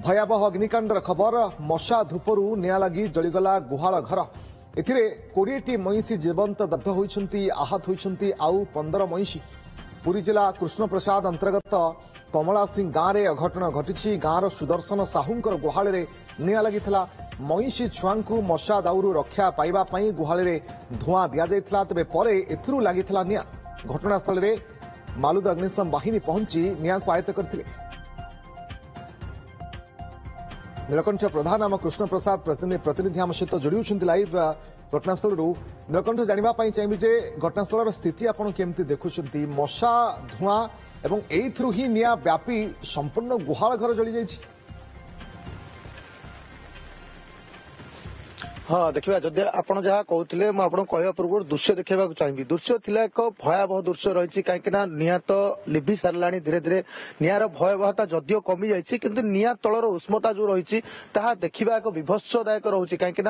भयावह अग्निकांडर खबर मशा धूपरू निया लगी जलिगला गुहाल घर एथिरे 20टी मईशी जीवंत दग्ध होइछंती आहत होइछंती आउ 15 मईशी पुरी जिला कृष्णप्रसाद अंतर्गत कमला सिंह गांव में अघटन घटी गांव सुदर्शन साहूंकर गुहाल निया लगिथिला मईशी छुआंकु मशा दाउरू रक्षा पाइबा पई गुहाल धुआं दिया जाइथिला तबे परे एथिरू लागिथिला निया घटनास्थल रे मालुद अग्निशम बाहिनी पहुंची निया को आयत्त करथिले। नीलकंठ प्रधान आम कृष्णप्रसाद प्रतिनिधि आम सहित जोड़ी लाइव घटनास्थल नीलकंठ जानापी चाहिए जे घटनास्थल स्थिति आपड़ केमती देखुंट मशा धुआं एवं एथरू ही निया व्यापी संपूर्ण गुहाल घर जली जाइए। हाँ देखिए जदि आपड़ जहाँ कहते कह पूर्व दृश्य देखा चाहिए दृश्य थिला एक भयावह दृश्य रही कहीं निआ तो लिभि सारा धीरे धीरे निआर भयावहता जदियो कमी जाइए किंतु निआ तलर उष्मता जो रही देखा एक विभत्सदायक रोचे कहीं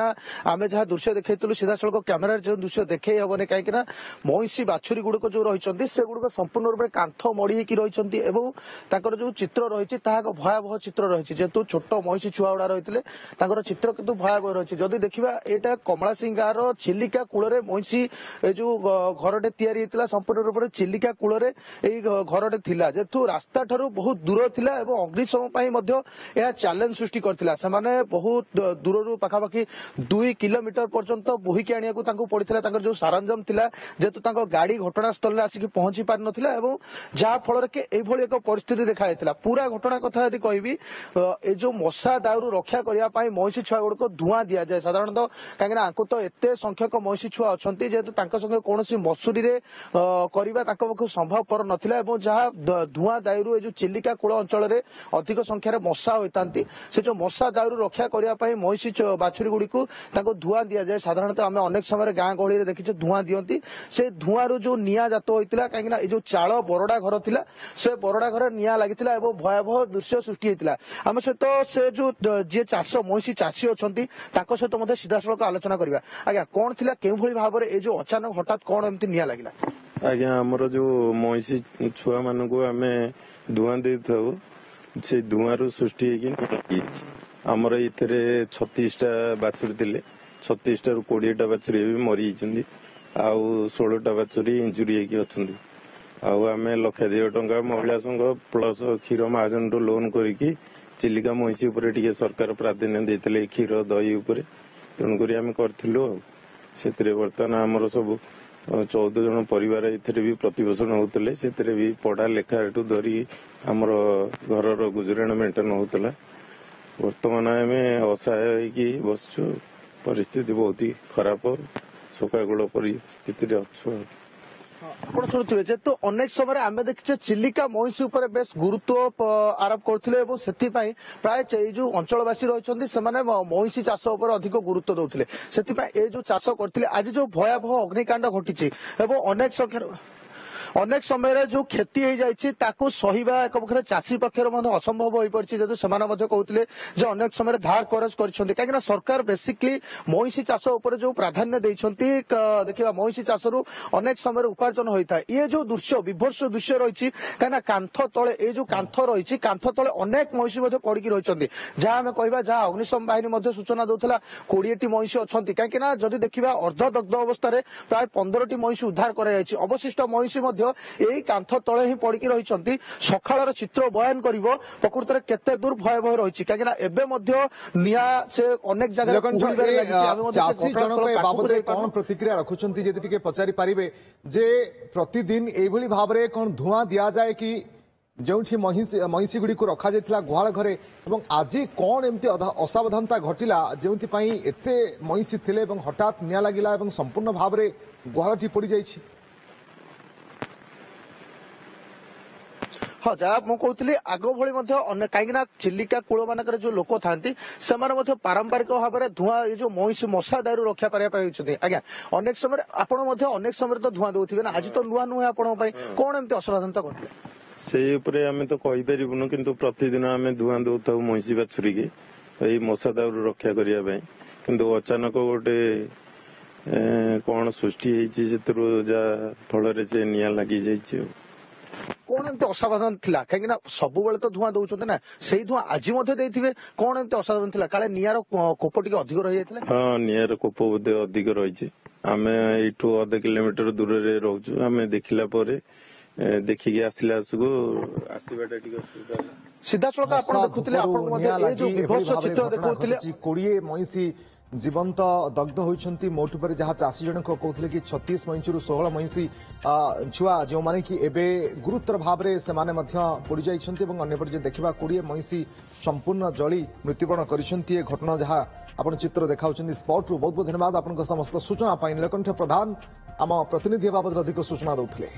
आम जहाँ दृश्य देखु सीधा सड़क कैमेरा जो दृश्य देखे हेबनी कहीं मईशी बाछुरी गुड़िक जो रही से गुड़िक संपूर्ण रूप से कांथ मड़ी रही जो चित्र रही भयावह चित्र रही जेहेतु छोट मईशी छुआ गुड़ा रही चित्र किंतु भयावह रही जदि देखिए एटा कमला सिंह गाँव चिलिका कूल मईशी जो घरटे तैयारी संपूर्ण रूप से चिलिका कूल घरटे थिला जेतु रास्ता ठारू बहुत दूर थिला एवं अग्निशम चैलेंज सृष्टि करथिला सेमाने बहुत दूर पाखापाखि 2 किलोमीटर पर्यंत बोहिकी आनिया पड़ता जो सारंजाम थिला जेतु तांको गाड़ी घटनास्थल आसिक पहुंची पार नथिला एवं जहा फल एक परिस्थिति देखा जाइतिला। पूरा घटना कथा यदि कहबी ए जो मशा दाउरू रक्षा करिया पई मईशी छुआ गुड़को धुआं दिया जाए साधारण कहीं तो एत संख्यक मईशी छुआ अच्छा जेहेतु संगे कौन मसूरी करने संभवपर नाला जहाँ धुआं दायरू जो चिलिका कूल अंचल में अधिक संख्यार मशा होता से जो मशा दायरू रक्षा करने मईशी बाछुरी गुड़ी को धुआं दि जाए साधारणतः आम अनेक समय गाँ गहली देखीचे धुआं दिखती से धुआं जो निआ जात होता कहीं जो चाल बरडा घर था से बरडा घर निआ लगी भयावह दृश्य सृष्टि होता आम सहित से जो जी चाष मईशी चाषी अच्छा सहित सीधा सड़क आलोचना करवा आज्ञा कौन थिला केउ भली भाव रे ए जो अचानक हठात कौन एमती निया लागिला। आज्ञा हमर जो मईशी छुआ मान को आमे धुआं दे थाउ से धुआं रु सृष्टि हेकि हमर इतरे 36टा बाछुरी थिले 36टा रु 20टा बाछुरी भी मरी जंदी आउ 16टा बाछुरी इंजुरी हेकि अछंदी आउ आमे लक्षाधिक टंका महिला संघ प्लस क्षीर महाजन रु लोन करिकि चिलिका मईशी ऊपर टिके सरकार प्राधान्य देथिले क्षीर दही ऊपर तेणुक आम करें बर्तमान आमर सब 14 जन परिवार एथरे भी प्रतिपोषण होते से भी पढ़ा लेखा धरी आमर घर गुजराण मेंटेन होता बर्तमान आम असहाय बसचु परिस्थिति बहुत ही खराब शोकाकूल परिस्थिति अच्छु ଆପଣ ଶୁଣୁଥିବେ ଯେହେତୁ ଅନେକ ସମୟରେ ଆମେ ଦେଖିଛେ ଚିଲିକା ମଇଁଷି ଉପରେ ବେଶ ଗୁରୁତ୍ୱ ଆରୋପ କରୁଥିଲେ ଏବଂ ସେଥିପାଇଁ ପ୍ରାୟ ଏଇ ଯୋଉ ଅଞ୍ଚଳବାସୀ ରହିଛନ୍ତି ସେମାନେ ମଇଁଷି ଚାଷ ଉପରେ ଅଧିକ ଗୁରୁତ୍ୱ ଦଉଥିଲେ ସେଥିପାଇଁ ଏଇ ଯୋଉ ଚାଷ କରିଥିଲେ ଆଜି ଯୋଉ ଭୟାବହ ଅଗ୍ନିକାଣ୍ଡ ଘଟିଛି ଏବଂ अनेक समय जो क्षति हो जाए सहिबा एक पक्ष चाषी पक्षर असंभव हो पड़ी जेहतु से कहते अनेक समय धार करज कहीं सरकार बेसिकली मईशी चाष उपर जो प्राधान्य देखा मईशी चाष रु अनेक समय उपार्जन होता है ये जो दृश्य विभत्स दृश्य रही कहीं कांथ तले ये जो कांथ रही कांथ तले अनेक मईशी पड़ी रही जहाँ आम कह जहाँ अग्निशम बाहिनी सूचना दूसरा 20टी मईशी अच्छा कहीं जदि देखा अर्धदग्ध अवस्था प्राय 15टी मईशी उद्धार कर अवशिष्ट मईशी यही कांथ तले ही पड़ी रही सकाळ चित्र बयान कर प्रकृत में केते दूर भयावह रही कहीं निया से अनेक जगह चाषी जनक बाबद कौन प्रतिक्रिया रखुंट जी पचारि पारे जे प्रतिदिन एभली भाव में कौन धुआं दि जाए कि जो मईशी गुड़ी को रखा जाइथिला गुहाल घरे एवं आज कौन एमती असावधानता घटिला जो एत मईशी थिले एवं हठात निया लागिला एवं संपूर्ण भाव में गुहालटी पड़ जाइछि। हाँ जहाँ मुझे आग भली कहीं चिलिका कूल मानक जो लोक था पारंपरिक भाव में धुआं ये जो मईशी मशा दायरू रक्षा करने आज्ञा अनेक समय अनेक समय तो धुआं दौथे ना आज तो नुआ नुहे आप कौन एमती असावधानता घटला से आम तो कहीपरूँ कि प्रतिदिन आम धुआं दौ था मईशी बाछुरी के यही मशा दायरू रक्षा करने किंतु अचानक गोटे कौन सृष्टि जा फल से निया लगी जाइए। କଣ ଏମିତି ଅସାବଧାନ ଥିଲା କାହିଁକି ନା ସବୁବେଳେ ତ ଧୂଆଁ ଦଉଛନ୍ତି ନା ସେଇ ଧୂଆଁ ଆଜି ମଧ୍ୟ ଦେଇଥିବେ କଣ ଏମିତି ଅସାବଧାନ ଥିଲା କାଳେ ନିଆଁର କୋପ ଟିକେ ଅଧିକ ରହିଯାଇଥିଲା। ହଁ ନିଆଁର କୋପ ବୋଧେ ଅଧିକ ରହିଛି। ଆମେ ଏଇଠୁ 1.5 କିଲୋମିଟର ଦୂରରେ ରହୁଛୁ। ଆମେ ଦେଖିଲା ପରେ ଦେଖିକି ଆସିବାଟା ଟିକେ ଅସୁବିଧା ହେଲା। ସିଧାସଳଖ ଆପଣ ଦେଖୁଥିଲେ ଆପଣ ମଧ୍ୟ ଏ ଯୋଉ ବିଭତ୍ସ ଚିତ୍ର ଦେଖୁଥିଲେ 20 ମଇଁଷି ଜୀବନ୍ତ ଦଗ୍ଧ ହୋଇଛନ୍ତି। ମୋଟ ଉପରେ ଯାହା ଚାଷୀ ଜଣକ କହୁଥିଲେ କି 36 ମଇଁଷିରୁ 16 ମଇଁଷି ଛୁଆ ଯେଉଁମାନେ କି ଏବେ ଗୁରୁତର ଭାବରେ ସେମାନେ ମଧ୍ୟ ପୋଡ଼ିଯାଇଛନ୍ତି ଏବଂ ଅନ୍ୟପଟେ ଯଦି ଦେଖିବା 20 ମଇଁଷି ସମ୍ପୂର୍ଣ୍ଣ ଜଳି ମୃତ୍ୟୁବରଣ କରିଛନ୍ତି। ଏ ଘଟଣା ଯାହା ଆପଣ ଚିତ୍ର ଦେଖାଉଛନ୍ତି ସ୍ପଟରୁ। ବହୁତ ବହୁତ ଧନ୍ୟବାଦ ଆପଣଙ୍କ ସମସ୍ତ ସୂଚନା ପାଇଁ। ନୀଳକଣ୍ଠ ପ୍ରଧାନ ଆମ ପ୍ରତିନିଧି ବାବଦରେ ଅଧିକ ସୂଚନା ଦେଉଥିଲେ।